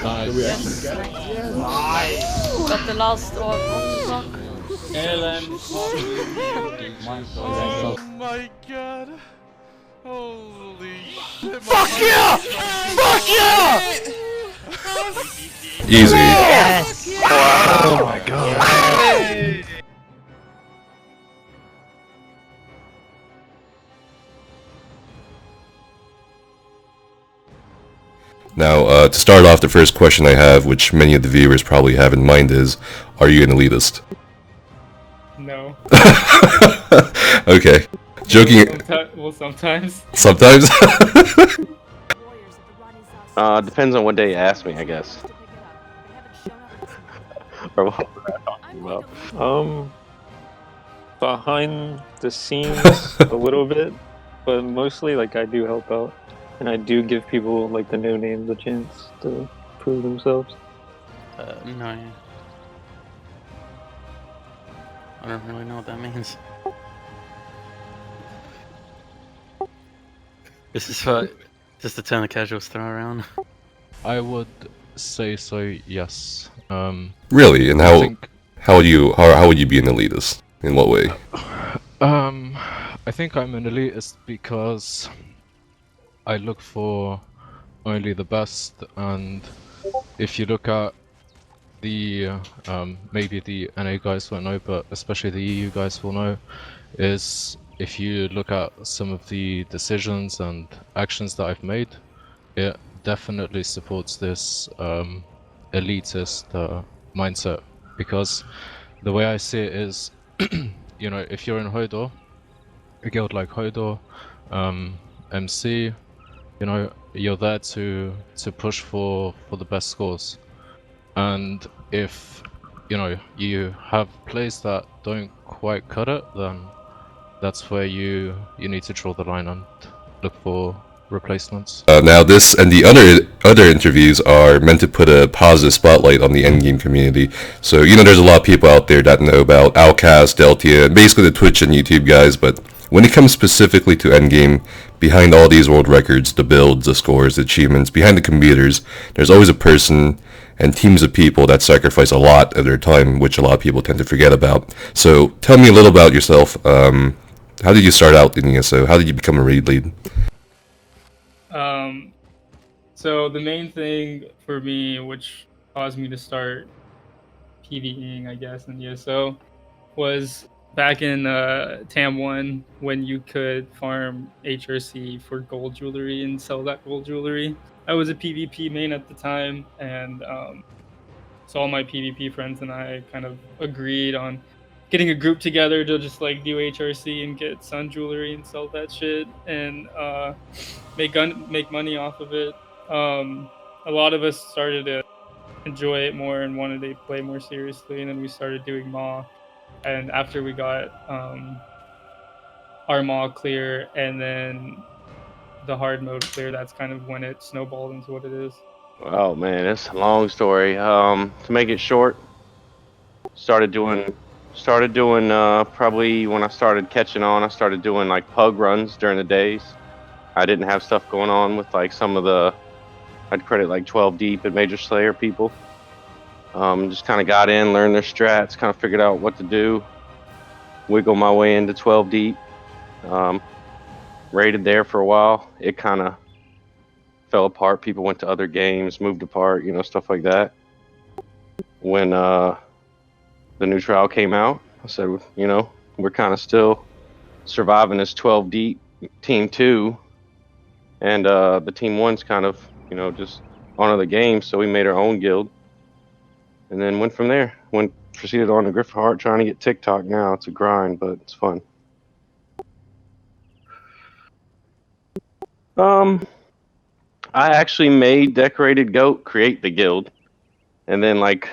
Nice. Yes. Nice. Got the last one. What the fuck? Oh my god. Holy shit. Fuck yeah! Fuck yeah! Easy. Yes! Oh my god. Hey. Now, to start off, the first question I have, which many of the viewers probably have in mind, is: are you an elitist? No. Okay. Joking. Well, sometimes. Sometimes. Depends on what day you ask me, I guess. Or what we're talking about. Behind the scenes a little bit, but mostly like I do help out, and I do give people like the no names a chance to prove themselves. No. I don't really know what that means. This is just a ton of casuals throw around. I would say so, yes. Really? And I how think, how would you be an elitist? In what way? I think I'm an elitist because I look for only the best, and if you look at the maybe the NA guys won't know, but especially the EU guys will know, is if you look at some of the decisions and actions that I've made, it definitely supports this elitist mindset, because the way I see it is, you know, if you're in Hodor, a guild like Hodor, MC, you know, you're there to push for the best scores. And if, you know, you have plays that don't quite cut it, then that's where you need to draw the line and look for replacements. Now, this and the other interviews are meant to put a positive spotlight on the endgame community. So, you know, there's a lot of people out there that know about Outcast, Deltia, basically the Twitch and YouTube guys, but when it comes specifically to endgame, behind all these world records, the builds, the scores, the achievements, behind the computers, there's always a person and teams of people that sacrifice a lot of their time, which a lot of people tend to forget about. So, tell me a little about yourself. How did you start out in ESO? How did you become a raid lead? So the main thing for me, which caused me to start PvEing, I guess, in ESO, was back in TAM 1 when you could farm HRC for gold jewelry and sell that gold jewelry. I was a PvP main at the time, and so all my PvP friends and I kind of agreed on getting a group together to just like do HRC and get sun jewelry and sell that shit and make money off of it. A lot of us started to enjoy it more and wanted to play more seriously, and then we started doing Maw. And after we got our Maw clear and then the hard mode clear, that's kind of when it snowballed into what it is. Oh man, it's a long story. To make it short, started doing probably when I started catching on. I started doing like pug runs during the days. I didn't have stuff going on with like some of the, I'd credit like 12 Deep and Major Slayer people. Just kind of got in, learned their strats, kind of figured out what to do, wiggle my way into 12 Deep. Raided there for a while. It kind of fell apart. People went to other games, moved apart, you know, stuff like that. When the new trial came out, I said, you know, we're kind of still surviving this 12 Deep Team 2, and the Team 1's kind of, you know, just on other games, so we made our own guild. And then went from there. Proceeded on to Griffin Heart, trying to get TikTok now. It's a grind, but it's fun. I actually made Decorated Goat create the guild, and then like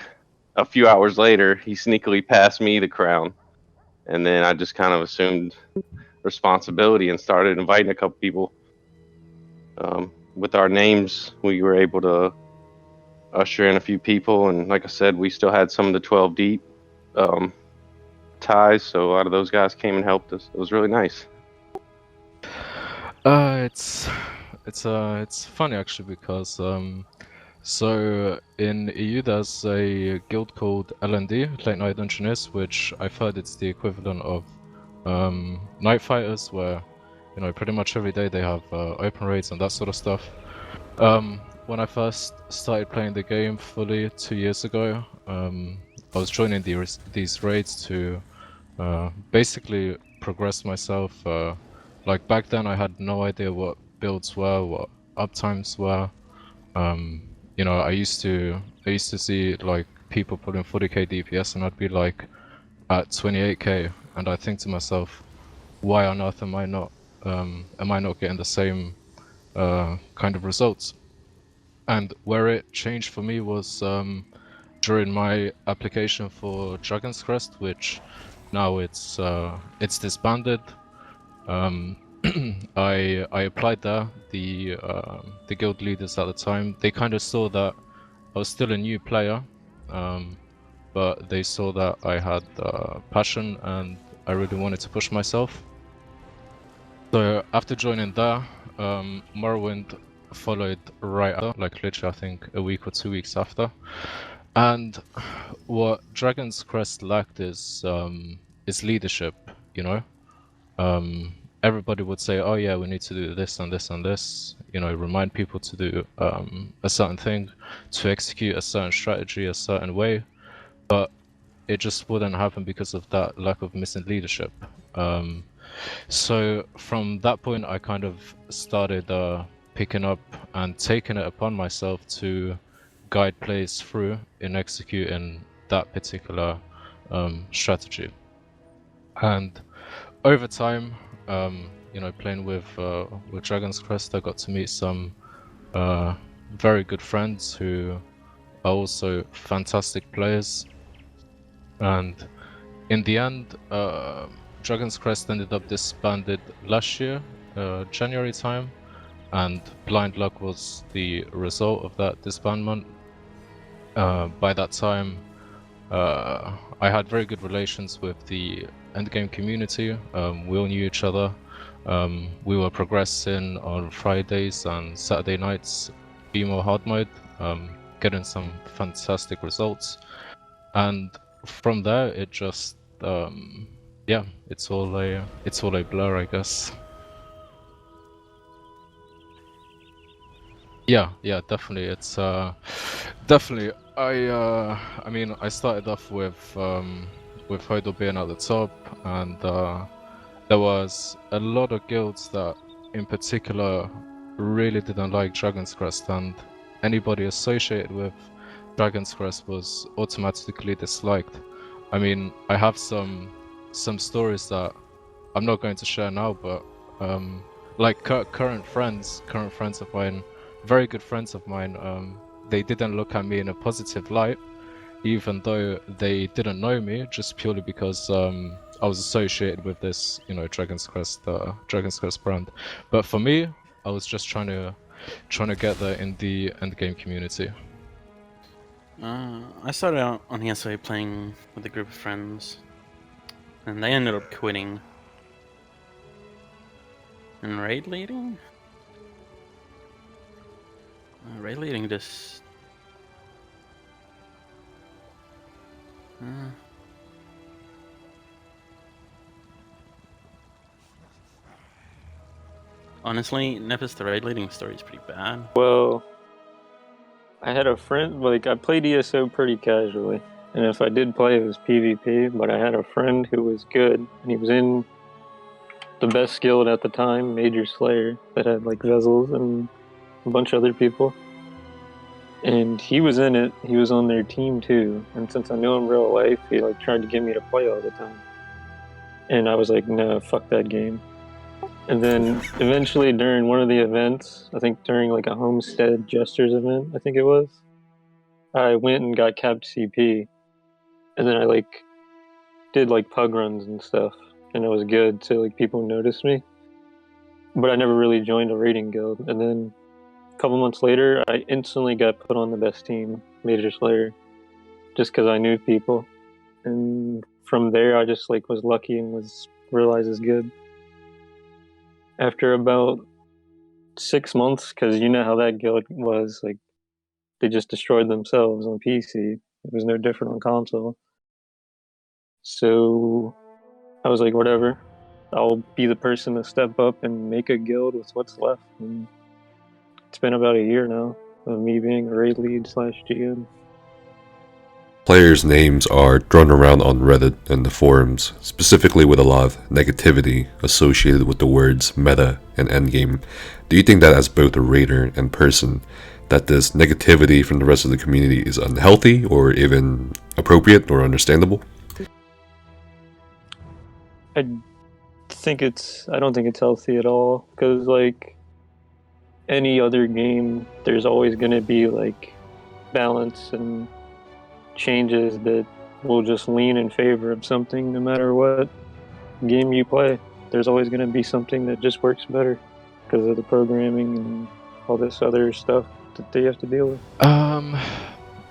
a few hours later, he sneakily passed me the crown, and then I just kind of assumed responsibility and started inviting a couple people. With our names, we were able to usher in a few people, and like I said, we still had some of the 12 Deep ties, so a lot of those guys came and helped us. It was really nice. It's funny actually, because So in EU, there's a guild called LND, Late Night Engineers, which I've heard it's the equivalent of Night Fighters, where pretty much every day they have open raids and that sort of stuff. When I first started playing the game fully 2 years ago, I was joining these raids to basically progress myself. Like back then, I had no idea what builds were, what uptimes were. I used to see like people putting 40k DPS, and I'd be like at 28k, and I think to myself, why on earth am I not getting the same kind of results? And where it changed for me was during my application for Dragon's Crest, which now it's disbanded. I applied there. The guild leaders at the time, they kind of saw that I was still a new player, but they saw that I had passion and I really wanted to push myself. So after joining there, Morrowind followed right after, like literally I think a week or 2 weeks after. And what Dragon's Crest lacked is leadership, everybody would say, oh yeah, we need to do this and this and this, remind people to do a certain thing, to execute a certain strategy a certain way, but it just wouldn't happen because of that lack of missing leadership. So from that point, I kind of started picking up and taking it upon myself to guide players through in executing that particular strategy. And over time, playing with Dragon's Crest, I got to meet some very good friends who are also fantastic players. And in the end, Dragon's Crest ended up disbanded last year, January time, and blind luck was the result of that disbandment. By that time, I had very good relations with the endgame community. We all knew each other. We were progressing on Fridays and Saturday nights, BMO hard mode, getting some fantastic results. And from there, it just, yeah, it's all a blur, I guess. Yeah, definitely. It's definitely. I mean, I started off with Hodel being at the top, and there was a lot of guilds that, in particular, really didn't like Dragon's Crest, and anybody associated with Dragon's Crest was automatically disliked. I mean, I have some stories that I'm not going to share now, but like current friends of mine, very good friends of mine, they didn't look at me in a positive light, even though they didn't know me, just purely because I was associated with this, Dragon's Crest brand. But for me, I was just trying to get there in the endgame community. I started out on ESO playing with a group of friends, and they ended up quitting. And raid leading? Raid leading just... Honestly, Nepis, the raid leading story is pretty bad. Well, I had a friend, like, I played ESO pretty casually, and if I did play, it was PvP, but I had a friend who was good, and he was in the best guild at the time, Major Slayer, that had, like, Vessels and a bunch of other people. And he was in it, he was on their team too, and since I knew him real life, he, like, tried to get me to play all the time. And I was like, no, fuck that game. And then eventually during one of the events, I think during like a Homestead Jesters event, I think it was, I went and got capped CP. And then I like did like pug runs and stuff. And it was good, so like people noticed me. But I never really joined a raiding guild. And then a couple months later, I instantly got put on the best team, Major Slayer, just because I knew people. And from there, I just like was lucky and was realized as good. After about 6 months, because you know how that guild was, like they just destroyed themselves on PC. It was no different on console. So I was like, whatever. I'll be the person to step up and make a guild with what's left. And it's been about a year now of me being a raid lead / GM. Players' names are thrown around on Reddit and the forums, specifically with a lot of negativity associated with the words meta and endgame. Do you think that as both a raider and person, that this negativity from the rest of the community is unhealthy or even appropriate or understandable? I don't think it's healthy at all, because like any other game, there's always going to be like balance and changes that will just lean in favor of something no matter what game you play. There's always going to be something that just works better because of the programming and all this other stuff that they have to deal with.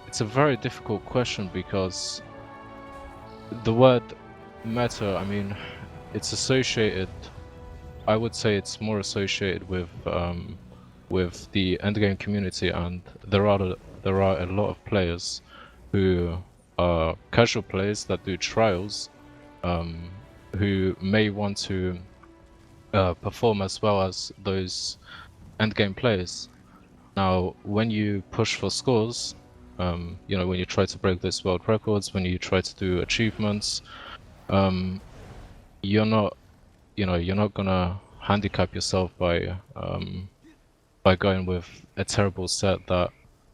It's a very difficult question because the word meta, I mean, it's associated, I would say it's more associated with the endgame community, and there are a lot of players who are casual players that do trials, who may want to perform as well as those endgame players. Now, when you push for scores, you know, when you try to break those world records, when you try to do achievements, you're not gonna handicap yourself by going with a terrible set that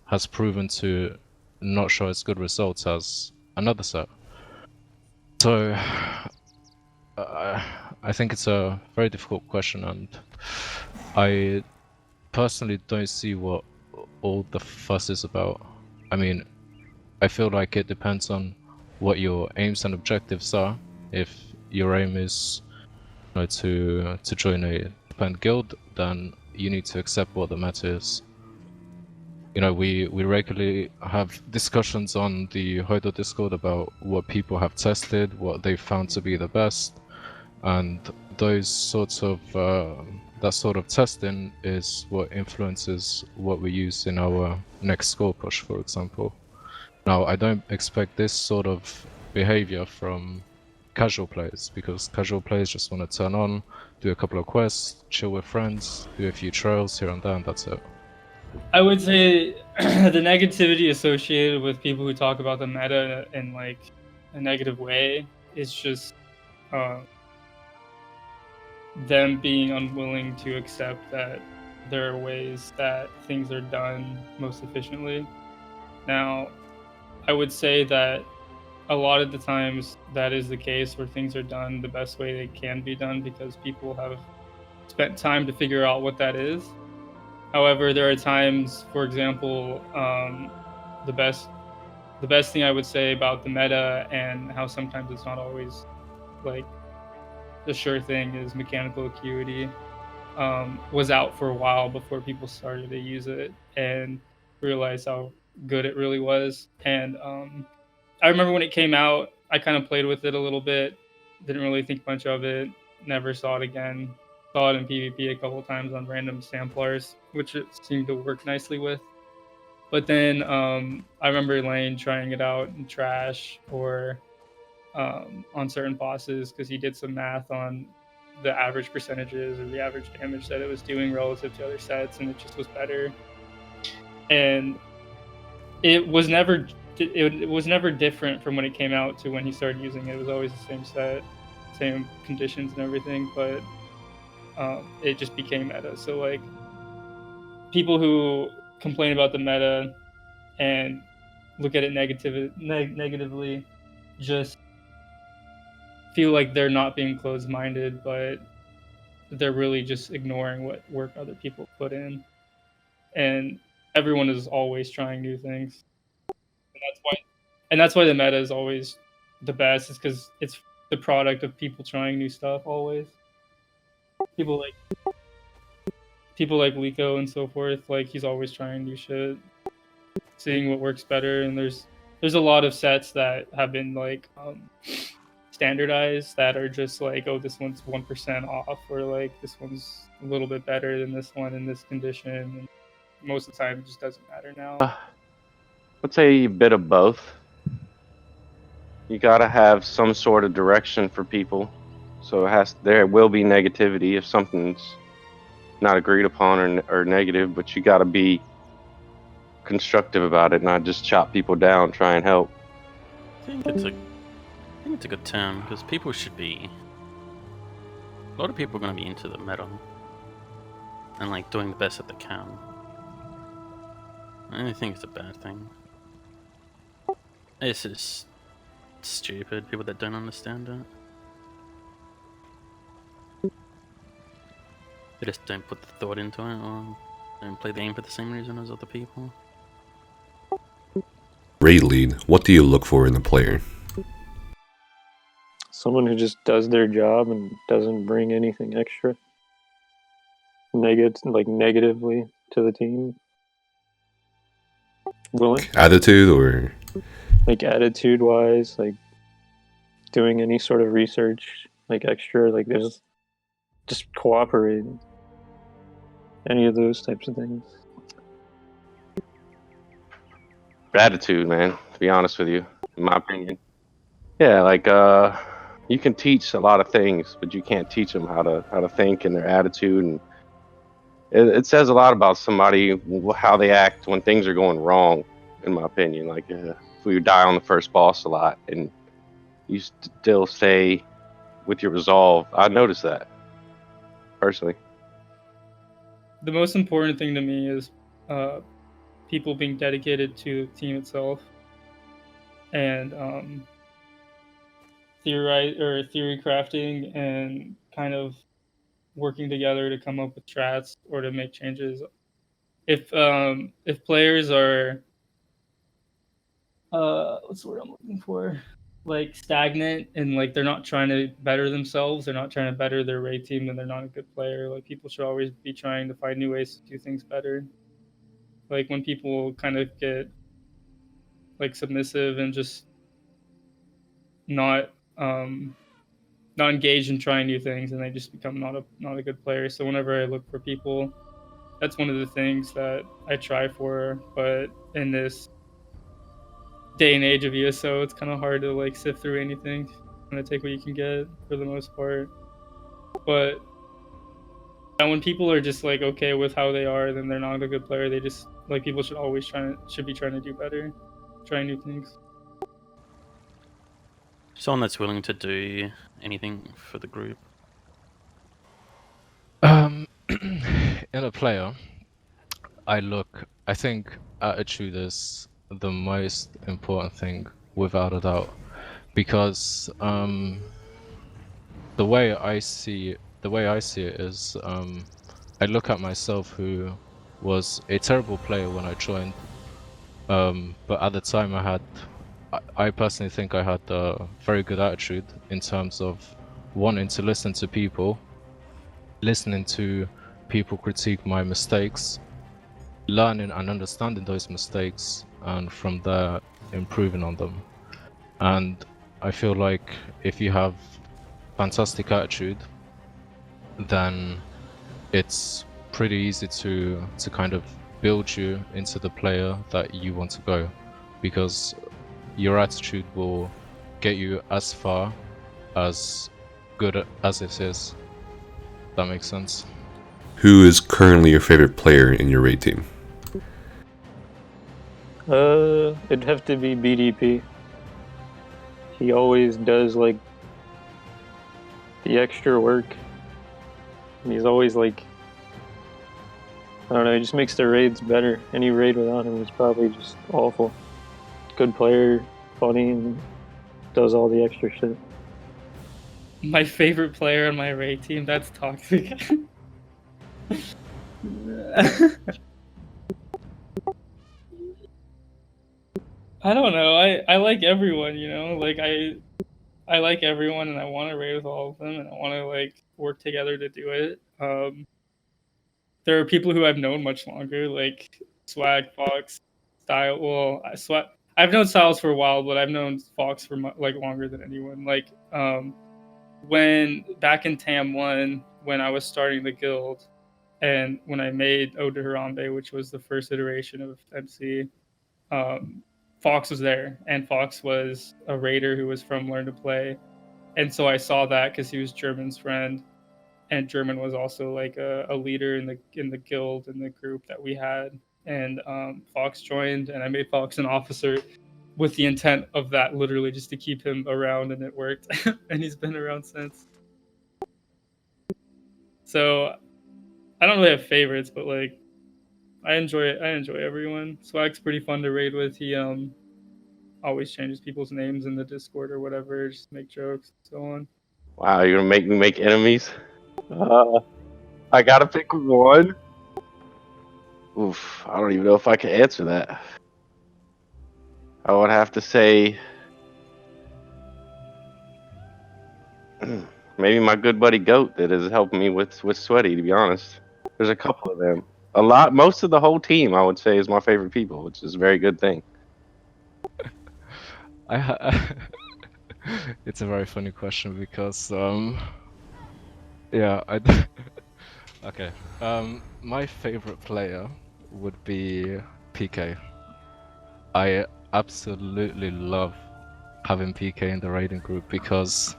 has proven to not show as good results as another set. So I think it's a very difficult question, and I personally don't see what all the fuss is about. I mean, I feel like it depends on what your aims and objectives are. If your aim is, you know, to join a band guild, then you need to accept what the meta is. You know, we regularly have discussions on the Hoido Discord about what people have tested, what they found to be the best, and those sorts of that sort of testing is what influences what we use in our next score push, for example. Now, I don't expect this sort of behavior from casual players, because casual players just want to turn on, do a couple of quests, chill with friends, do a few trials here and there, and that's it. I would say the negativity associated with people who talk about the meta in like a negative way is just them being unwilling to accept that there are ways that things are done most efficiently. Now, I would say that a lot of the times that is the case, where things are done the best way they can be done because people have spent time to figure out what that is. However, there are times, for example, the best thing I would say about the meta and how sometimes it's not always like the sure thing is mechanical acuity was out for a while before people started to use it and realized how good it really was. And I remember when it came out, I kind of played with it a little bit, didn't really think much of it, never saw it again. Saw it in PvP a couple times on random samplers, which it seemed to work nicely with. But then I remember Lane trying it out in Trash or on certain bosses because he did some math on the average percentages or the average damage that it was doing relative to other sets, and it just was better. And it was never different from when it came out to when he started using it. It was always the same set, same conditions and everything, but it just became meta. So like people who complain about the meta and look at it negatively just feel like they're not being closed-minded, but they're really just ignoring what work other people put in. And everyone is always trying new things. And that's why the meta is always the best, is because it's the product of people trying new stuff always. People like Lico and so forth, like he's always trying new shit, seeing what works better. And there's a lot of sets that have been like standardized that are just like, oh, this one's 1% off, or like this one's a little bit better than this one in this condition. And most of the time, it just doesn't matter now. I'd say a bit of both. You gotta have some sort of direction for people, so there will be negativity if something's not agreed upon or negative, but you gotta be constructive about it, not just chop people down, try and help. I think it's a good term because people should be. A lot of people are going to be into the meta and like doing the best that they can. I don't think it's a bad thing. It's just stupid people that don't understand it. They just don't put the thought into it or don't play the game for the same reason as other people. Raid lead, what do you look for in a player? Someone who just does their job and doesn't bring anything extra. Negatively to the team. Willing, Attitude or like attitude-wise, like doing any sort of research, like extra, like there's just cooperating. Any of those types of things. Gratitude, man, to be honest with you, in my opinion. Yeah, like you can teach a lot of things, but you can't teach them how to think and their attitude, and it says a lot about somebody how they act when things are going wrong, in my opinion. Like if we die on the first boss a lot and you still stay with your resolve, I noticed that personally. The most important thing to me is people being dedicated to the team itself and theory crafting and kind of working together to come up with strats or to make changes. If players are what's the word I'm looking for? Like stagnant and like they're not trying to better themselves, they're not trying to better their raid team, then they're not a good player. Like people should always be trying to find new ways to do things better. Like when people kind of get like submissive and just not not engaged in trying new things, and they just become not a good player. So whenever I look for people, that's one of the things that I try for. But in this day and age of ESO, it's kind of hard to like sift through anything. Kind of take what you can get for the most part. But when people are just like okay with how they are, then they're not a good player. They just like people should always should be trying to do better, try new things. Someone that's willing to do anything for the group. In a player, I think attitude is the most important thing without a doubt, because the way I see it is I look at myself, who was a terrible player when I joined, but at the time I personally think I had a very good attitude in terms of wanting to listen to people, listening to people critique my mistakes, learning and understanding those mistakes, and from there improving on them. And I feel like if you have fantastic attitude, then it's pretty easy to kind of build you into the player that you want to go, because your attitude will get you as far as good as it is. That makes sense. who is currently your favorite player in your raid team? It'd have to be BDP. He always does like the extra work. And he's always like, I don't know, he just makes the raids better. Any raid without him is probably just awful. Good player, funny, and does all the extra shit. My favorite player on my raid team, that's toxic. I don't know. I like everyone, you know? Like I like everyone and I want to raid with all of them and I want to like work together to do it. There are people who I've known much longer, like Swag, Fox, Style. Well, I've known Styles for a while, but I've known Fox for like longer than anyone. Like when back in Tam 1, when I was starting the guild, and when I made Ode to Harambe, which was the first iteration of MC, Fox was there, and Fox was a raider who was from Learn to Play, and so I saw that because he was German's friend, and German was also like a leader in the guild in the group that we had, and Fox joined, and I made Fox an officer with the intent of that literally just to keep him around, and it worked, and he's been around since. So I don't really have favorites, but like I enjoy it. I enjoy everyone. Swag's pretty fun to raid with. He always changes people's names in the Discord or whatever, just to make jokes and so on. Wow, you're gonna make me make enemies? I gotta pick one. Oof, I don't even know if I can answer that. I would have to say maybe my good buddy Goat that has helped me with Sweaty, to be honest. There's a couple of them. Most of the whole team, I would say, is my favorite people, which is a very good thing. It's a very funny question because yeah, okay. My favorite player would be PK. I absolutely love having PK in the raiding group because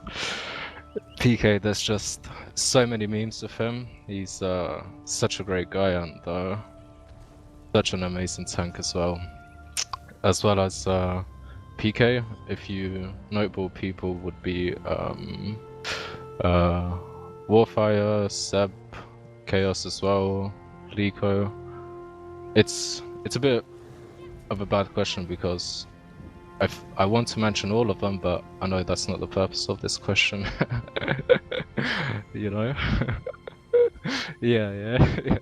PK, there's just so many memes of him. He's such a great guy and such an amazing tank as well. As well as PK, if you notable people would be Warfire, Seb, Chaos as well, Lico. It's a bit of a bad question because I want to mention all of them, but I know that's not the purpose of this question. You know? Yeah.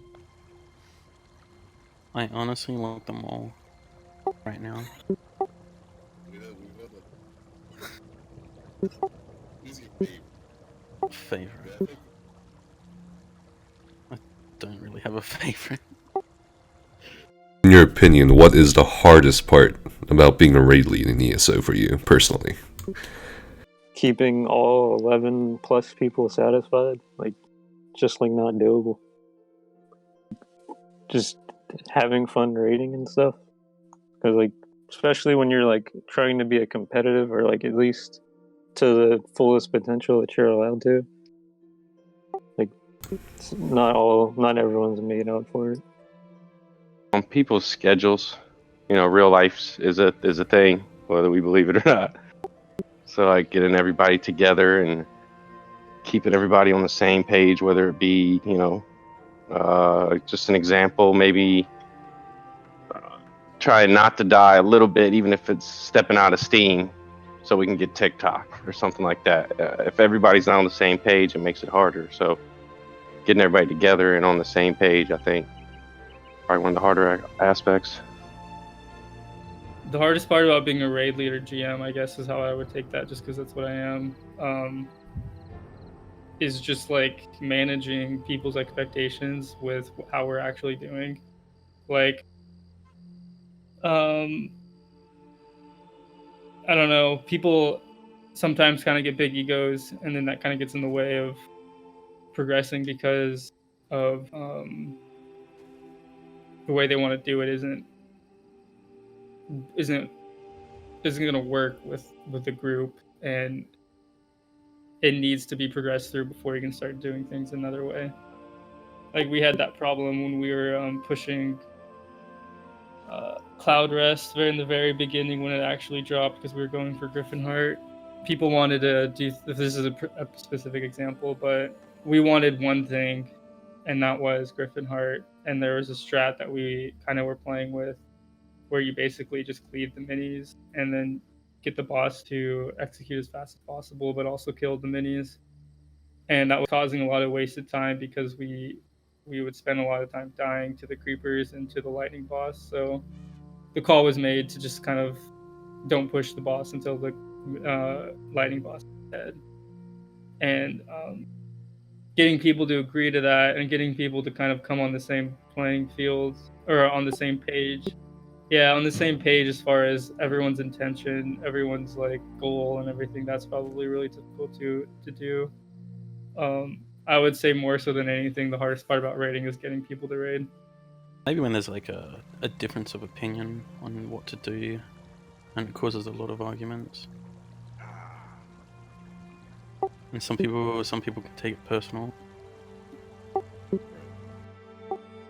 I honestly like them all right now. Favorite? I don't really have a favorite. In your opinion, what is the hardest part about being a raid lead in ESO for you, personally? Keeping all 11 plus people satisfied, like, just like not doable. Just having fun raiding and stuff. Because, like, especially when you're, like, trying to be a competitive or, like, at least to the fullest potential that you're allowed to. Like, not everyone's made out for it. On people's schedules, you know, real life is a thing, whether we believe it or not. So like getting everybody together and keeping everybody on the same page, whether it be, you know, just an example, maybe trying not to die a little bit, even if it's stepping out of Steam, so we can get TikTok or something like that. If everybody's not on the same page, it makes it harder. So getting everybody together and on the same page, I think, probably one of the harder aspects. The hardest part about being a raid leader GM, I guess, is how I would take that, just because that's what I am, is just like managing people's expectations with how we're actually doing. Like, I don't know, people sometimes kind of get big egos, and then that kind of gets in the way of progressing because of the way they want to do it isn't going to work with the group, and it needs to be progressed through before you can start doing things another way. Like we had that problem when we were pushing Cloud Rest in the very beginning when it actually dropped, because we were going for Griffin Heart. People wanted to do, this is a specific example, but we wanted one thing, and that was Griffin Heart. And there was a strat that we kind of were playing with, where you basically just cleave the minis and then get the boss to execute as fast as possible, but also kill the minis. And that was causing a lot of wasted time because we would spend a lot of time dying to the creepers and to the lightning boss. So the call was made to just kind of don't push the boss until the lightning boss is dead. And getting people to agree to that, and getting people to kind of come on the same playing field, or on the same page. Yeah, on the same page as far as everyone's intention, everyone's like goal and everything. That's probably really difficult to do. I would say more so than anything, the hardest part about raiding is getting people to raid. Maybe when there's like a difference of opinion on what to do, and it causes a lot of arguments. And some people can take it personal.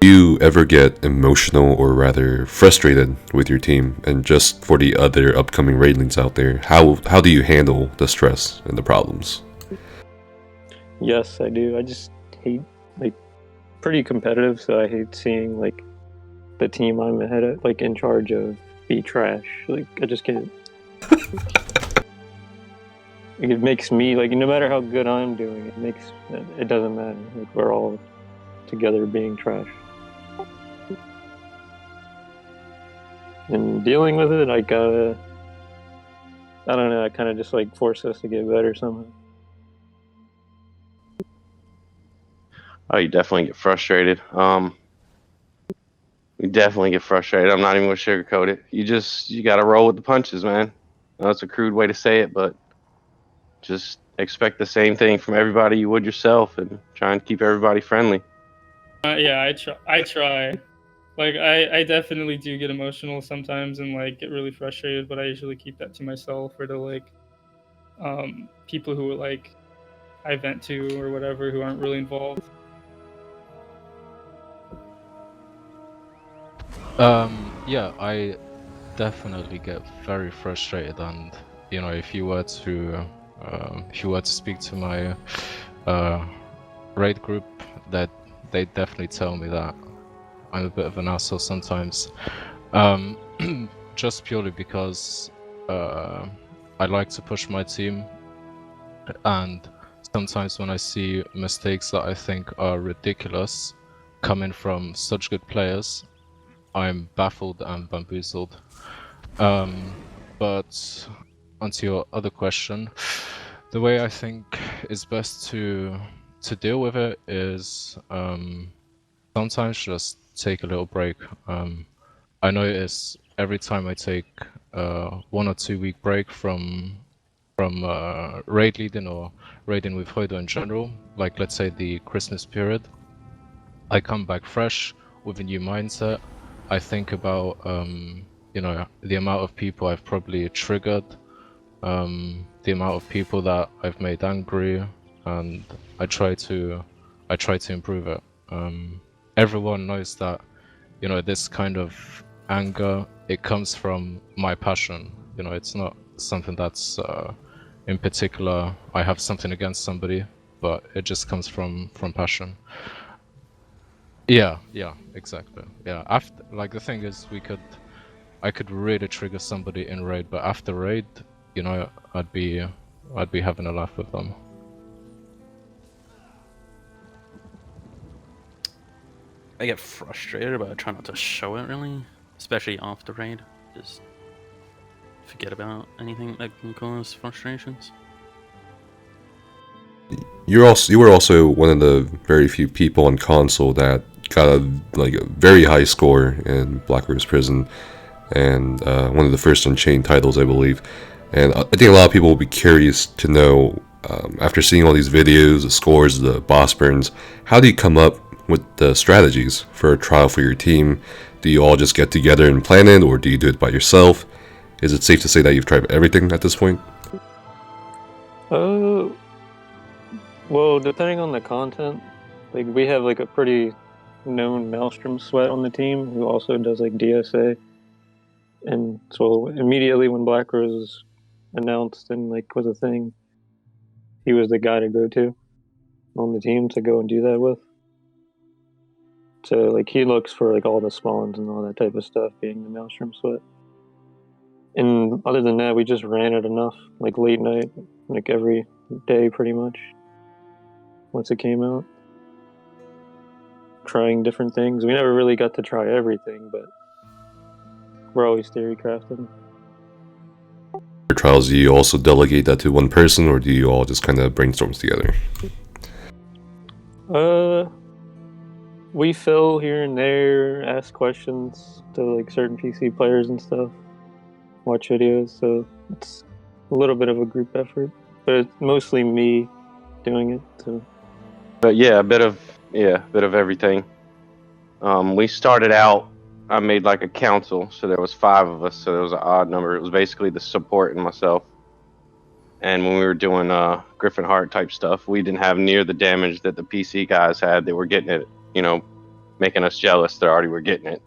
Do you ever get emotional or rather frustrated with your team? And just for the other upcoming raidlings out there, how do you handle the stress and the problems? Yes, I do. I just hate, like, pretty competitive, so I hate seeing, like, the team I'm ahead of, like, in charge of be trash. Like, I just can't. It makes me, like, no matter how good I'm doing, it doesn't matter. Like, we're all together being trash. And dealing with it, I don't know, I kind of just, like, force us to get better somehow. Oh, you definitely get frustrated. You definitely get frustrated. I'm not even gonna sugarcoat it. You gotta roll with the punches, man. I know it's a crude way to say it, but just expect the same thing from everybody you would yourself, and try and keep everybody friendly. Yeah, I try. Like, I definitely do get emotional sometimes and, like, get really frustrated, but I usually keep that to myself or to, like, people who, like, I vent to or whatever who aren't really involved. Yeah, I definitely get very frustrated, and you know, if you were to speak to my raid group, that they definitely tell me that I'm a bit of an asshole sometimes. Just purely because I like to push my team, and sometimes when I see mistakes that I think are ridiculous coming from such good players, I'm baffled and bamboozled. But onto your other question, the way I think is best to deal with it is sometimes just take a little break. I notice every time I take 1 or 2 week break from raid leading or raiding with Hoido in general, like let's say the Christmas period, I come back fresh with a new mindset. I think about you know, the amount of people I've probably triggered, the amount of people that I've made angry, and I try to improve it. Everyone knows that, you know, this kind of anger, it comes from my passion. You know, it's not something that's in particular I have something against somebody, but it just comes from passion. Yeah, exactly. Yeah, after, like, the thing is, I could really trigger somebody in raid, but after raid, you know, I'd be having a laugh with them. I get frustrated, but I try not to show it really, especially after raid. Just forget about anything that can cause frustrations. You were also one of the very few people on console that got a very high score in Black Rose Prison, and one of the first Unchained titles, I believe. And I think a lot of people will be curious to know, after seeing all these videos, the scores, the boss burns, how do you come up with the strategies for a trial for your team? Do you all just get together and plan it, or do you do it by yourself? Is it safe to say that you've tried everything at this point? Well, depending on the content, like, we have, like, a pretty known Maelstrom sweat on the team who also does, like, DSA. And so immediately when Black Rose was announced and, like, was a thing, he was the guy to go to on the team to go and do that with. So, like, he looks for, like, all the spawns and all that type of stuff, being the Maelstrom sweat. And other than that, we just ran it enough, like, late night, like, every day pretty much, once it came out. Trying different things. We never really got to try everything, but we're always theory crafting. For trials, do you also delegate that to one person, or do you all just kind of brainstorm together? We fill here and there, ask questions to, like, certain PC players and stuff, watch videos, so it's a little bit of a group effort, but it's mostly me doing it. So. But yeah, a bit of everything. We started out I made like a council, so there was 5 of us, so there was an odd number. It was basically the support and myself. And when we were doing Griffin Heart type stuff, we didn't have near the damage that the PC guys had. They were getting it, making us jealous. They already were getting it.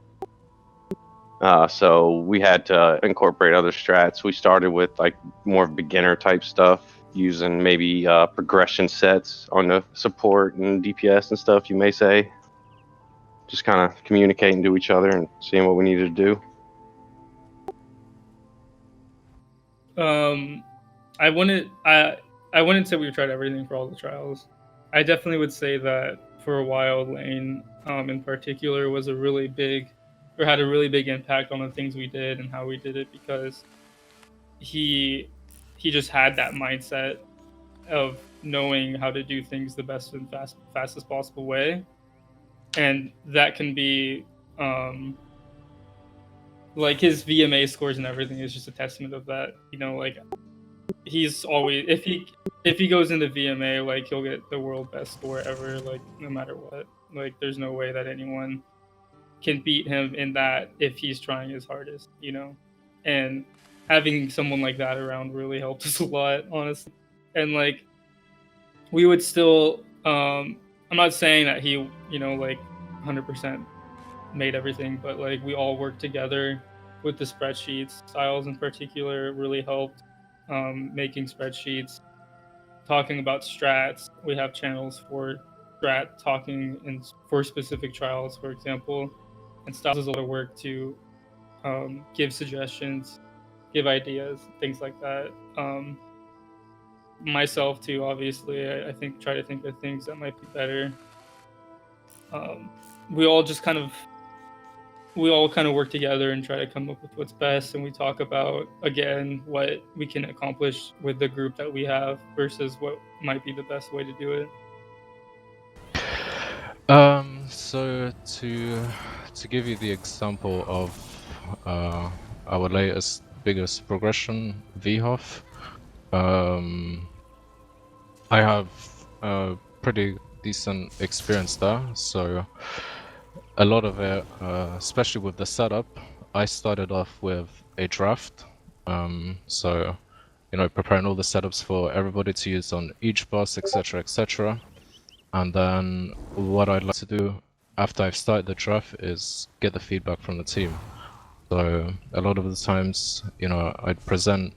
So we had to incorporate other strats. We started with like more beginner type stuff, using maybe progression sets on the support and DPS and stuff, you may say. Just kind of communicating to each other and seeing what we needed to do. I wouldn't say we tried everything for all the trials. I definitely would say that for a while, Lane, in particular, was a really big, or had a really big impact on the things we did and how we did it, because he just had that mindset of knowing how to do things the best and fastest possible way, and that can be like his VMA scores and everything is just a testament of that. Like he's always, if he goes into VMA, like he'll get the world best score ever, like no matter what. Like there's no way that anyone can beat him in that if he's trying his hardest, and having someone like that around really helped us a lot, honestly. And like we would still I'm not saying that he like 100% made everything, but like we all worked together with the spreadsheets. Styles in particular really helped making spreadsheets, talking about strats. We have channels for strat talking and for specific trials, for example. And Styles does a lot of work to give suggestions, give ideas, things like that. Myself too, obviously. I think try to think of things that might be better. We all kind of work together and try to come up with what's best, and we talk about, again, what we can accomplish with the group that we have versus what might be the best way to do it. So to give you the example of our latest biggest progression, VHOF, I have a pretty decent experience there, so a lot of it, especially with the setup, I started off with a draft, so preparing all the setups for everybody to use on each boss, etc, etc. And then what I'd like to do after I've started the draft is get the feedback from the team. So a lot of the times, I'd present,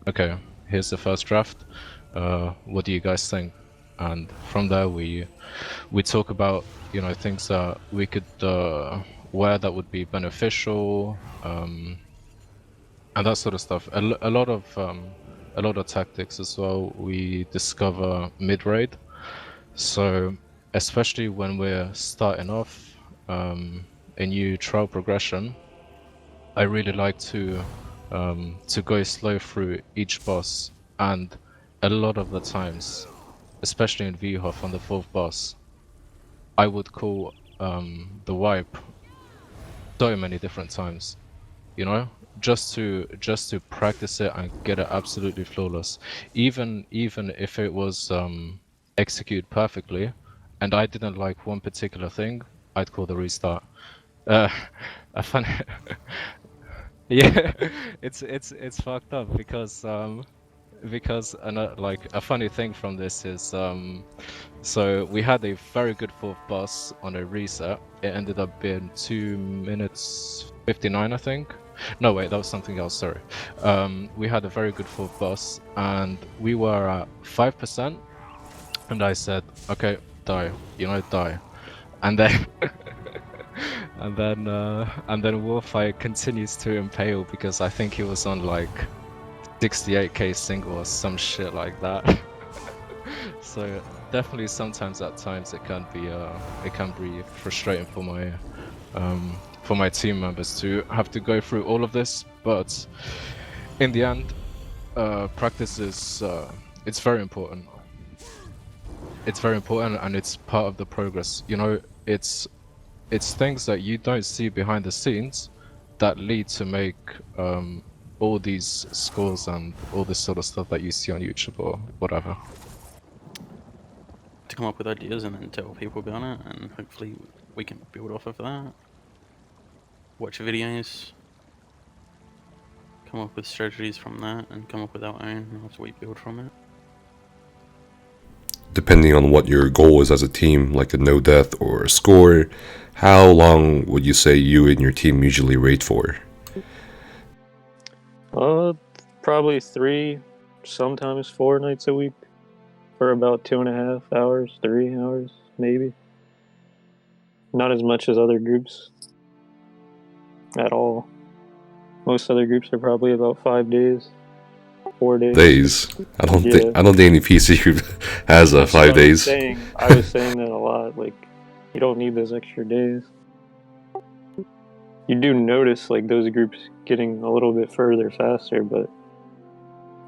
okay, here's the first draft, what do you guys think? And from there we talk about things that we could where that would be beneficial, and that sort of stuff. A lot of tactics as well we discover mid-raid. So especially when we're starting off a new trial progression, I really like to go slow through each boss, and a lot of the times, especially in VHOF on the 4th boss, I would call the wipe so many different times, just to practice it and get it absolutely flawless. Even if it was executed perfectly, and I didn't like one particular thing, I'd call the restart. A fun, yeah, it's fucked up because like a funny thing from this is so we had a very good 4th boss on a reset. It ended up being 2 minutes 59, I think. No, wait, that was something else, sorry. We had a very good 4th boss and we were at 5%, and I said, okay, die, die. And then and then Warfight continues to impale because I think he was on like 68k single or some shit like that. So definitely sometimes at times it can be frustrating for my team members to have to go through all of this, but in the end, practice is it's very important. It's very important, and it's part of the progress. It's things that you don't see behind the scenes that lead to make all these scores and all this sort of stuff that you see on YouTube or whatever. To come up with ideas and then tell people about it, and hopefully we can build off of that. watch videos, come up with strategies from that, and come up with our own, and after we build from it. Depending on what your goal is as a team, like a no death or a score, how long would you say you and your team usually raid for? Probably 3, sometimes 4 nights a week for about 2.5 hours, 3 hours, maybe. Not as much as other groups at all. Most other groups are probably about 5 days, 4 days. Days? I don't think any PC group has 5 days. I was saying that a lot. Like, you don't need those extra days. You do notice like those groups getting a little bit further faster, but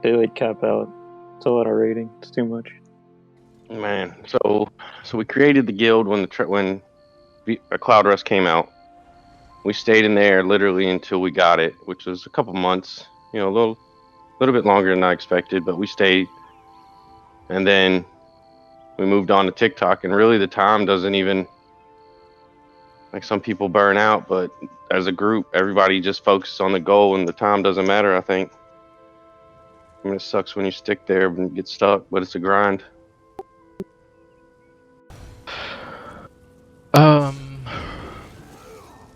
they like cap out. It's a lot of raiding. It's too much. Man, so we created the guild when Cloud Rust came out. We stayed in there literally until we got it, which was a couple months. You know, a little bit longer than I expected, but we stayed. And then we moved on to TikTok, and really the time doesn't even, like, some people burn out, but as a group, everybody just focuses on the goal, and the time doesn't matter, I think. I mean, it sucks when you stick there and get stuck, but it's a grind.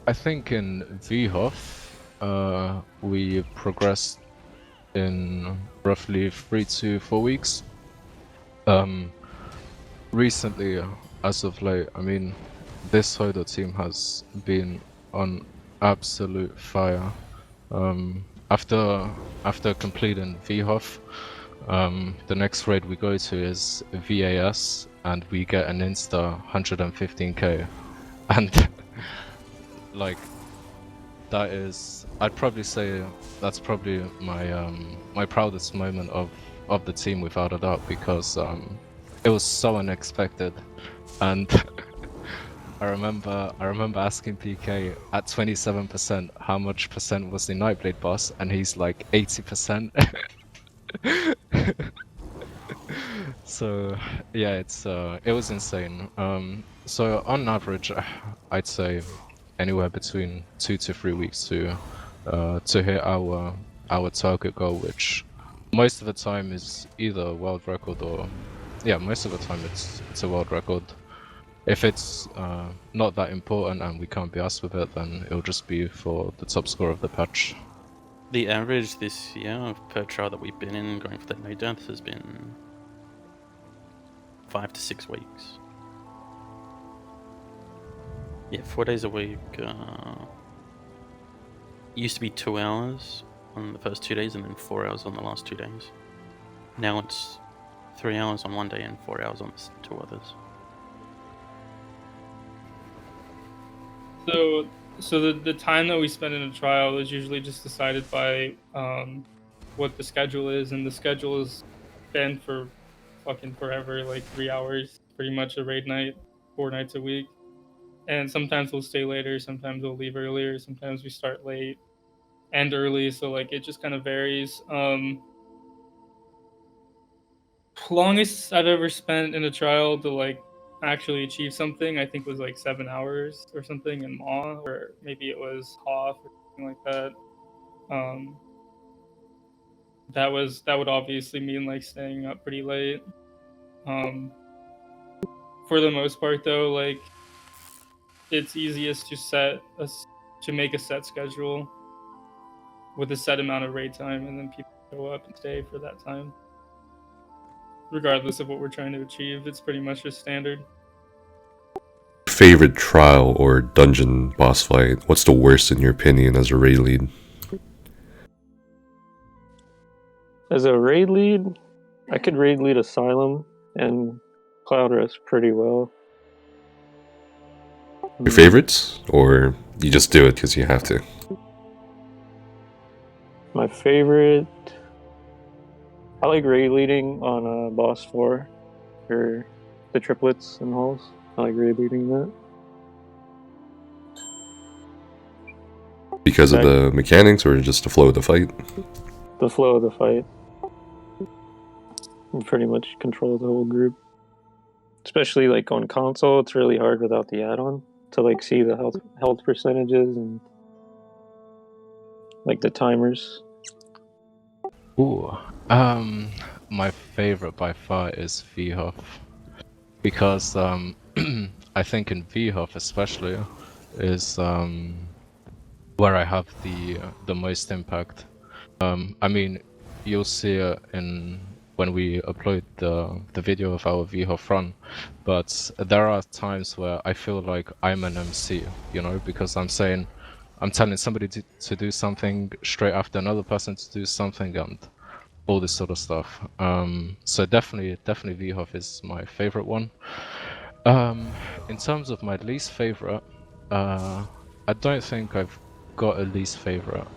I think in VHOF, we progressed in roughly 3 to 4 weeks. Recently, as of late, I mean, this Hodo team has been on absolute fire. After completing VHOF, the next raid we go to is VAS, and we get an insta 115k, and like, that is, I'd probably say that's probably my proudest moment of the team, without a doubt, because it was so unexpected. And I remember asking PK at 27% how much percent was the Nightblade boss, and he's like 80%. So yeah, it was insane. So on average, I'd say anywhere between 2 to 3 weeks to hit our target goal, which most of the time is either a world record or, yeah, most of the time it's a world record. If it's not that important and we can't be asked with it, then it'll just be for the top score of the patch. The average this year per trial that we've been in, going for that no death, has been 5 to 6 weeks. Yeah, 4 days a week. Used to be 2 hours on the first 2 days and then 4 hours on the last 2 days. Now it's 3 hours on one day and 4 hours on the 2 others. So the time that we spend in a trial is usually just decided by what the schedule is, and the schedule has been for fucking forever, like 3 hours, pretty much a raid night, 4 nights a week. And sometimes we'll stay later, sometimes we'll leave earlier, sometimes we start late and early, so like it just kind of varies. Longest I've ever spent in a trial to like actually achieve something, I think, was like 7 hours or something in Maw, or maybe it was Hoth or something like that. That would obviously mean like staying up pretty late. For the most part, though, like, it's easiest to make a set schedule with a set amount of raid time, and then people show up and stay for that time. Regardless of what we're trying to achieve, it's pretty much just standard. Favorite trial or dungeon boss fight? What's the worst in your opinion as a raid lead? As a raid lead, I could raid lead Asylum and Cloud Rust pretty well. Your favorites? Or you just do it because you have to? My favorite, I like raid leading on Boss 4, or the triplets and halls. I like raid leading that. Because of the mechanics or just the flow of the fight? The flow of the fight. You pretty much control the whole group. Especially like on console, it's really hard without the add-on to like see the health percentages and like the timers. Ooh, my favorite by far is VHOF because I think in VHOF especially is where I have the most impact. I mean, you'll see it in when we upload the video of our VHOF run, but there are times where I feel like I'm an MC, you know, because I'm telling somebody to do something straight after another person to do something and all this sort of stuff. So definitely VHOF is my favorite one. In terms of my least favorite, I don't think I've got a least favorite.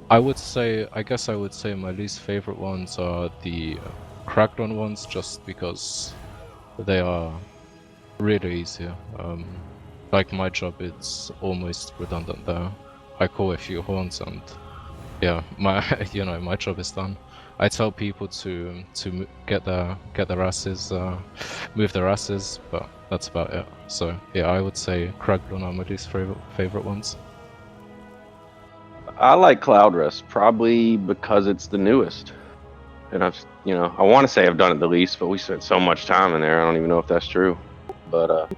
I guess I would say my least favorite ones are the Crackdown ones, just because they are really easy. Like my job, it's almost redundant there. I call a few horns and yeah, my my job is done. I tell people to get their asses, move their asses, but that's about it. So yeah, I would say Crackdown are my least favorite ones. I like Cloud Rest probably because it's the newest, and I want to say I've done it the least, but we spent so much time in there. I don't even know if that's true, but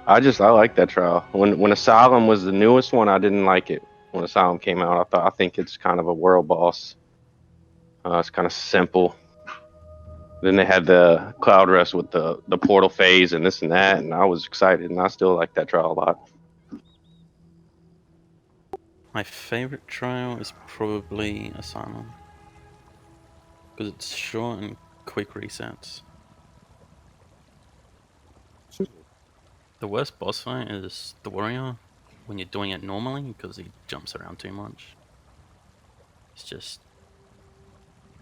I like that trial. When Asylum was the newest one, I didn't like it. When Asylum came out, I think it's kind of a world boss. It's kind of simple. Then they had the Cloud Rest with the portal phase and this and that, and I was excited, and I still like that trial a lot. My favorite trial is probably Asylum. Because it's short and quick resets. The worst boss fight is the warrior when you're doing it normally because he jumps around too much. It's just...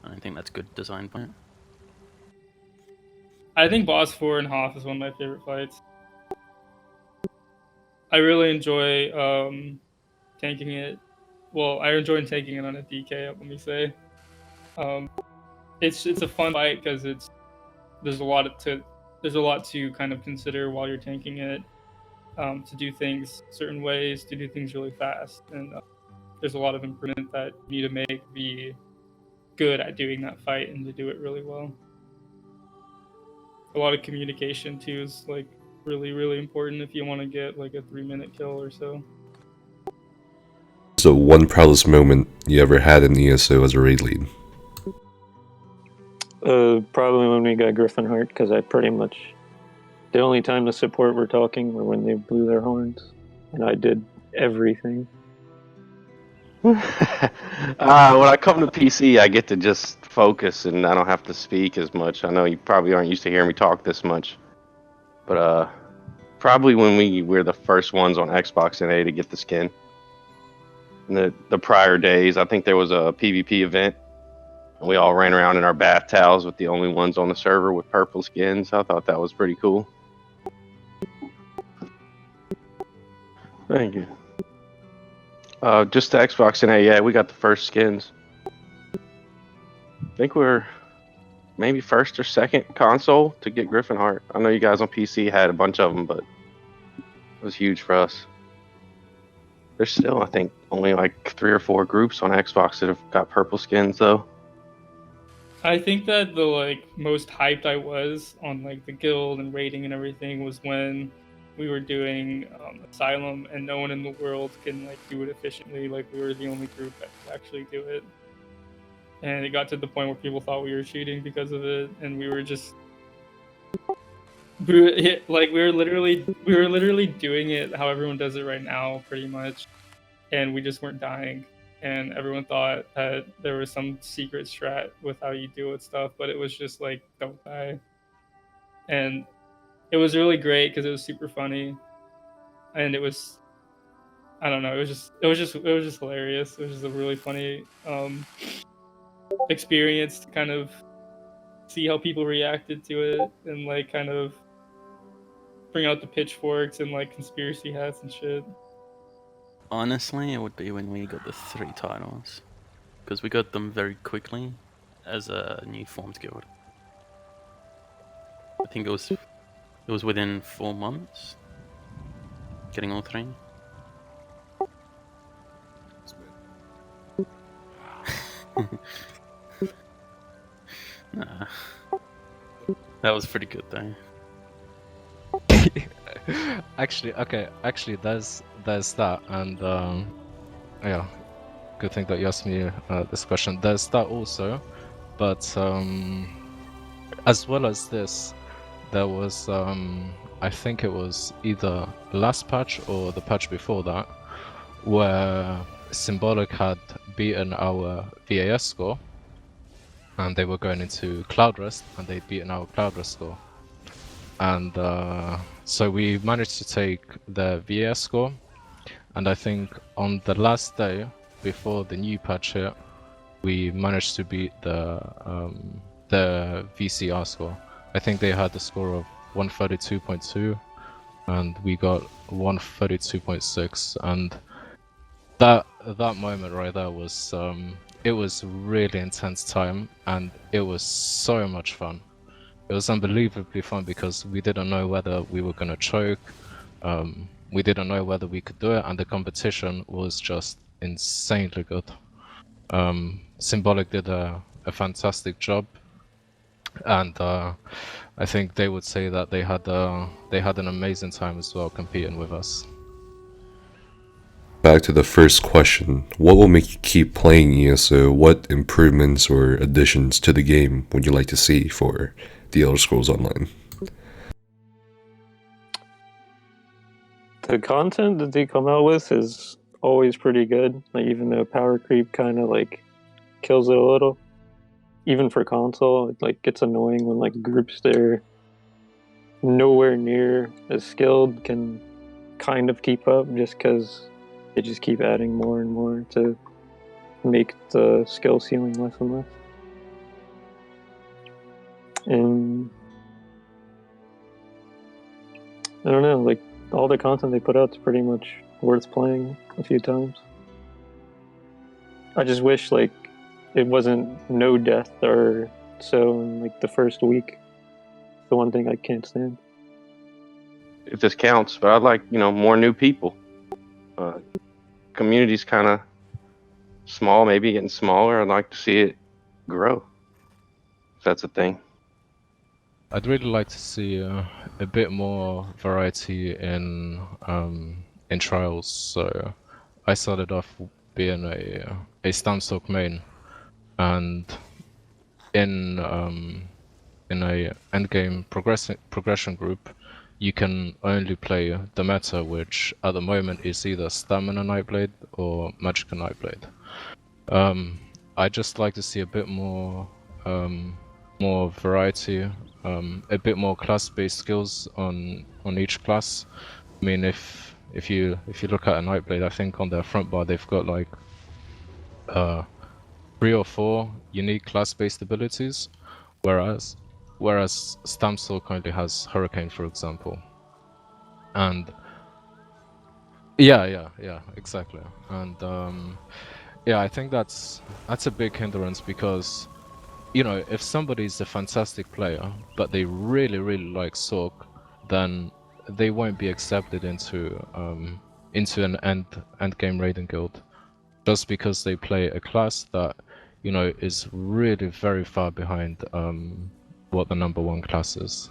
I don't think that's good design by it. I think boss 4 and Hoth is one of my favorite fights. I really enjoy tanking it. Well, I enjoy taking it on a DK. Let me say, it's a fun fight because there's a lot to kind of consider while you're tanking it. To do things certain ways, to do things really fast, and there's a lot of improvement that you need to make to be good at doing that fight and to do it really well. A lot of communication too is like really important if you want to get like a 3-minute kill or so. So one proudest moment you ever had in ESO as a raid lead? Probably when we got Griffin Heart, because I pretty much... The only time the support were talking were when they blew their horns, and I did everything. When I come to PC, I get to just focus and I don't have to speak as much. I know you probably aren't used to hearing me talk this much, but probably when we're the first ones on Xbox NA to get the skin. In the prior days, I think there was a PvP event, and we all ran around in our bath towels with the only ones on the server with purple skins. I thought that was pretty cool. Thank you. Just the Xbox NA, yeah, we got the first skins. I think we're maybe first or second console to get Griffin Heart. I know you guys on PC had a bunch of them, but it was huge for us. There's still, I think, only like 3 or 4 groups on Xbox that have got purple skins, though. I think that the most hyped I was on like the guild and rating and everything was when we were doing Asylum, and no one in the world can do it efficiently. Like, we were the only group that could actually do it, and it got to the point where people thought we were cheating because of it, and we were literally doing it how everyone does it right now, pretty much, and we just weren't dying. And everyone thought that there was some secret strat with how you deal with stuff, but it was just don't die. And it was really great because it was super funny, and it was, I don't know, it was just hilarious. It was just a really funny experience to kind of see how people reacted to it, and kind of bring out the pitchforks and conspiracy hats and shit. Honestly, it would be when we got the 3 titles. Because we got them very quickly as a new formed guild. I think it was within 4 months getting all 3. Nah. That was pretty good though. Actually, there's that, and yeah, good thing that you asked me this question. There's that also, but as well as this, there was I think it was either last patch or the patch before that, where Symbolic had beaten our VAS score, and they were going into Cloud Rest, and they'd beaten our Cloud Rest score. And so we managed to take the VAS score, and I think on the last day before the new patch hit, we managed to beat the VCR score. I think they had the score of 132.2, and we got 132.6, and that moment right there was it was really intense time, and it was so much fun. It was unbelievably fun because we didn't know whether we were gonna choke. We didn't know whether we could do it, and the competition was just insanely good. Symbolic did a fantastic job, and I think they would say that they had an amazing time as well competing with us. Back to the first question, what will make you keep playing ESO? What improvements or additions to the game would you like to see for The Elder Scrolls Online? The content that they come out with is always pretty good. Like, even though power creep kind of like kills it a little, even for console, it like gets annoying when like groups that are nowhere near as skilled can kind of keep up, just because they just keep adding more and more to make the skill ceiling less and less. And I don't know, like, all the content they put out is pretty much worth playing a few times. I just wish like it wasn't no death or so in like the first week. The one thing I can't stand. If this counts, but I'd like, more new people. Community's kind of small, maybe getting smaller. I'd like to see it grow, if that's a thing. I'd really like to see a bit more variety in trials. So I started off being a Stamstalk main, and in a endgame progression group, you can only play the meta, which at the moment is either Stamina Nightblade or Magicka Nightblade. I just like to see a bit more variety, a bit more class-based skills on each class. I mean, if you look at a Nightblade, I think on their front bar they've got like 3 or 4 unique class-based abilities, whereas Stamstalk currently has Hurricane, for example. And yeah, exactly. And yeah, I think that's a big hindrance, because if somebody's a fantastic player but they really like Sork, then they won't be accepted into an end game raiding guild, just because they play a class that is really very far behind what the number 1 class is.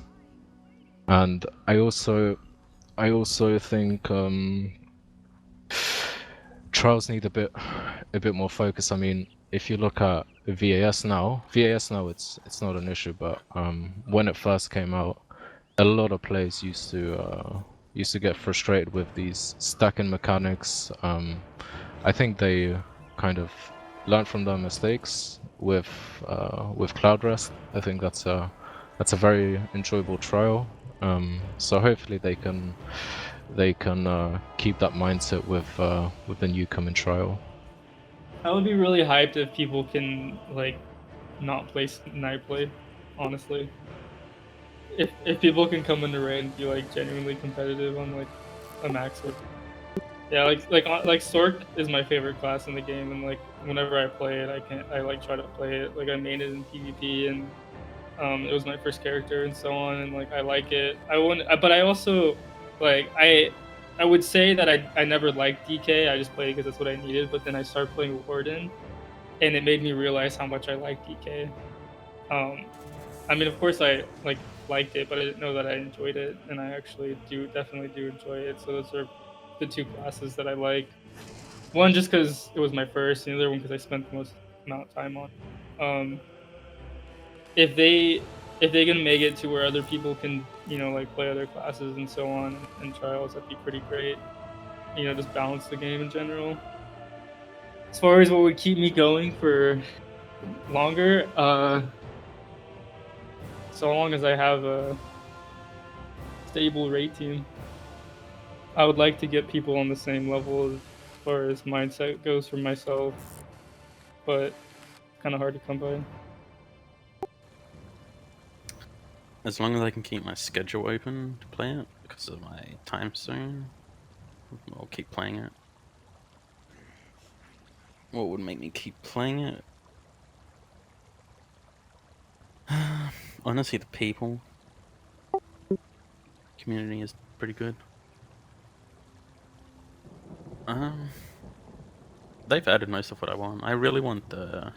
And I also think trials need a bit more focus. I mean, if you look at VAS now, it's not an issue, but when it first came out, a lot of players used to get frustrated with these stacking mechanics. I think they kind of learned from their mistakes with Cloud Rest. I think that's a very enjoyable trial. So hopefully they can keep that mindset with the new coming trial. I would be really hyped if people can like not play Nightblade, honestly. If people can come into raid and be like genuinely competitive on like a max. Yeah, like Sork is my favorite class in the game, and like whenever I play it, I like try to play it. Like I made it in PvP, and it was my first character and so on, and like I like it. But I also like I would say that I never liked DK. I just played it because that's what I needed. But then I started playing Warden, and it made me realize how much I liked DK. I mean, of course, I liked it, but I didn't know that I enjoyed it, and I actually definitely do enjoy it. So those are the two classes that I like. One just because it was my first, and the other one because I spent the most amount of time on. If they can make it to where other people can, like play other classes and so on and trials, that'd be pretty great. Just balance the game in general. As far as what would keep me going for longer, so long as I have a stable raid team, I would like to get people on the same level as far as mindset goes for myself, but kind of hard to come by. As long as I can keep my schedule open to play it because of my time zone, I'll keep playing it. What would make me keep playing it? Honestly, the people. Community is pretty good. They've added most of what I want. I really want the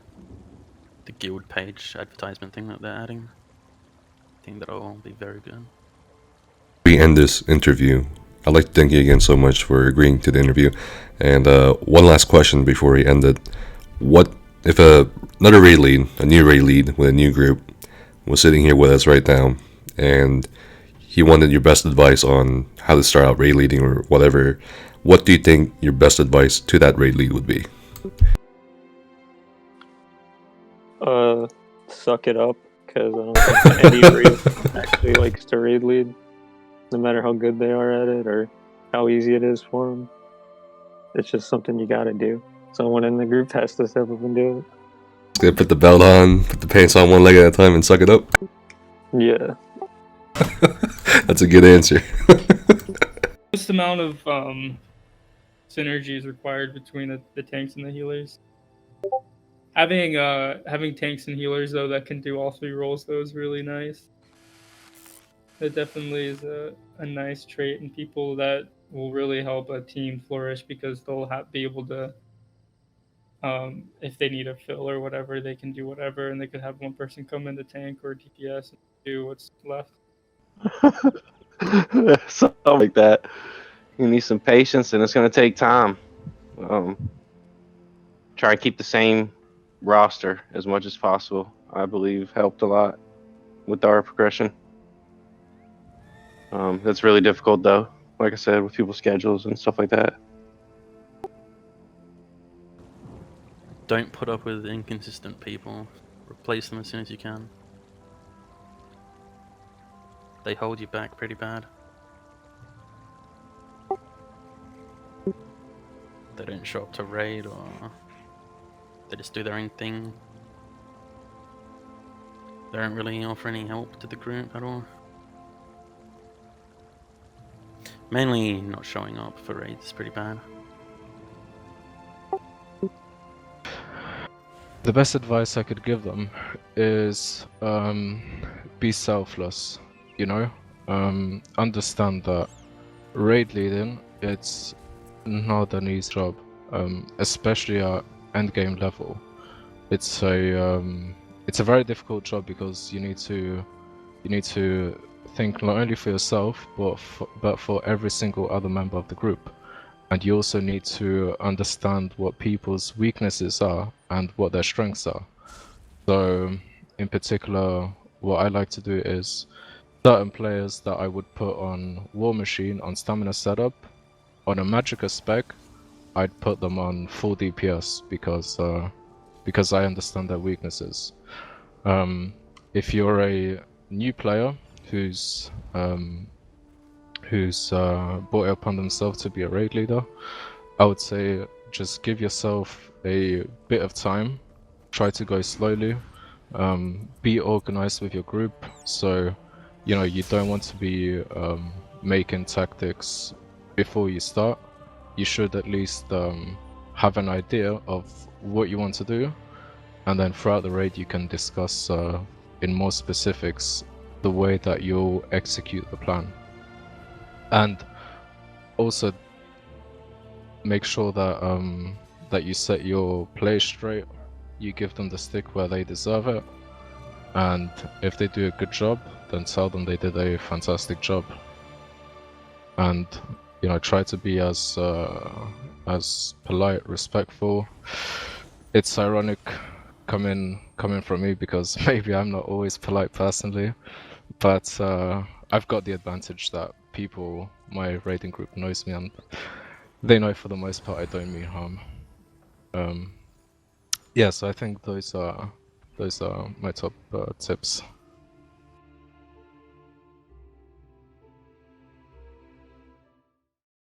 guild page advertisement thing that they're adding. I think that'll be very good. We end this interview. I'd like to thank you again so much for agreeing to the interview. And one last question before we end it. What if another raid lead, a new raid lead with a new group, was sitting here with us right now, and he wanted your best advice on how to start out raid leading or whatever? What do you think your best advice to that raid lead would be? Suck it up, because I don't think any raid actually likes to raid lead, no matter how good they are at it or how easy it is for them. It's just something you gotta do. Someone in the group has to step up and do it. Gonna put the belt on, put the pants on one leg at a time, and suck it up? Yeah. That's a good answer. Most amount of synergy is required between the tanks and the healers. Having tanks and healers though that can do all three roles though is really nice. That definitely is a nice trait in people that will really help a team flourish, because they'll be able to, if they need a fill or whatever, they can do whatever, and they could have one person come in the tank or DPS and do what's left. Something like that. You need some patience, and it's going to take time. Try and keep the same roster as much as possible, I believe, helped a lot with our progression. That's really difficult, though, like I said, with people's schedules and stuff like that. Don't put up with inconsistent people. Replace them as soon as you can. They hold you back pretty bad. They don't show up to raid, or they just do their own thing. They don't really offer any help to the group at all. Mainly not showing up for raids is pretty bad. The best advice I could give them is be selfless, understand that raid leading, it's not an easy job, especially at endgame level. It's a very difficult job because you need to think not only for yourself but for every single other member of the group. And you also need to understand what people's weaknesses are and what their strengths are. So, in particular, what I like to do is certain players that I would put on War Machine on Stamina Setup, on a Magicka spec, I'd put them on full DPS because I understand their weaknesses. If you're a new player who's brought it upon themselves to be a raid leader, I would say just give yourself a bit of time, try to go slowly, be organized with your group, so you don't want to be making tactics before you start. You should at least have an idea of what you want to do, and then throughout the raid you can discuss in more specifics the way that you'll execute the plan. And also make sure that that you set your play straight you give them the stick where they deserve it, and if they do a good job, then tell them they did a fantastic job. And you know, try to be as polite, respectful. It's ironic coming from me because maybe I'm not always polite personally, but I've got the advantage that people, my raiding group knows me, and they know for the most part I don't mean harm. Yeah, so I think those are my top tips.